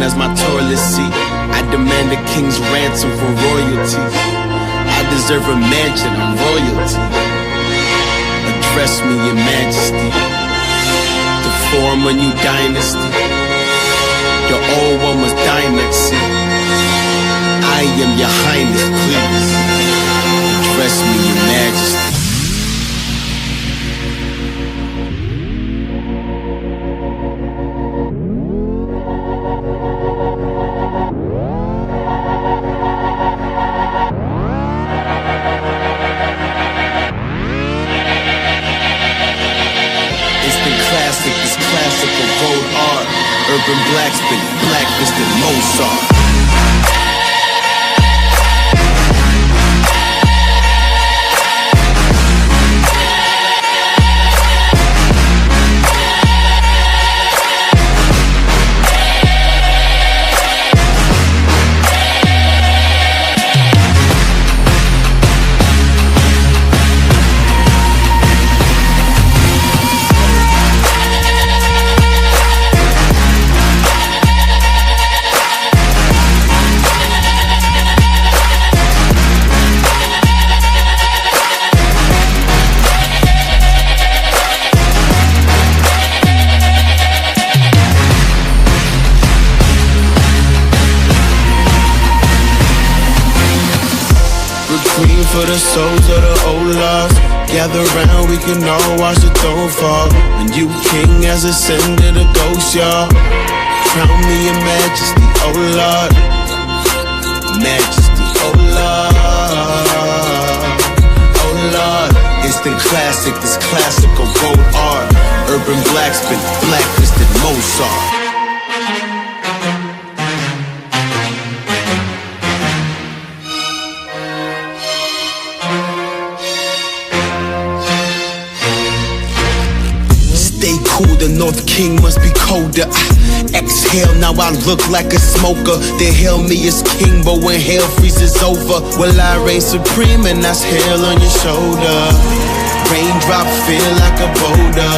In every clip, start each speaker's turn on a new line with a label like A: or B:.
A: as my toilet seat. I demand a king's ransom for royalty. I deserve a mansion, I'm royalty. Address me, your majesty. To form a new dynasty. Your old one was dynasty. I am your highness, please. Address me, your majesty. This classical gold art, urban blackspin, blacklisted Mozart. For the souls of the old lost, gather round, we can all watch the throne fall. And you king has ascended a ghost, y'all. Crown me your majesty, oh Lord. Majesty, oh Lord. Oh Lord. Instant classic, this classical gold art. Urban blackspin, blacklisted Mozart. The North King must be colder. Exhale, now I look like a smoker. They hail me as king, but when hell freezes over, will I reign supreme and that's hell on your shoulder. Raindrop feel like a boulder.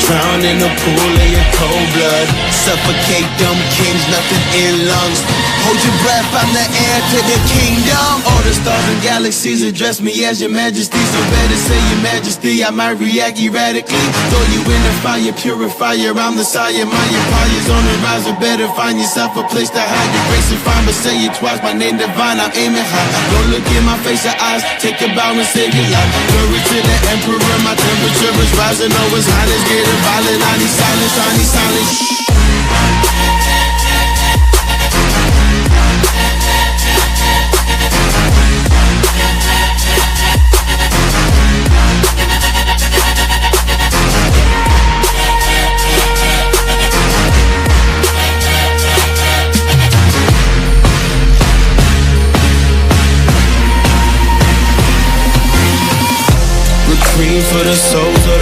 A: Drown in a pool of your cold blood. Suffocate them kings, nothing in lungs. Hold your breath, I'm the heir to the kingdom. All the stars and galaxies address me as your majesty. So better say your majesty, I might react erratically. Throw you in the fire, purifier, I'm the sire. My empire's on the rise, or better find yourself a place to hide. Your grace is fine, but say it twice, my name divine, I'm aiming high. Don't look in my face or eyes, take a bow and save your life. Glory to the emperor, my temperature is rising. Oh, his highness getting violent, I need silence, I need silence. For the souls of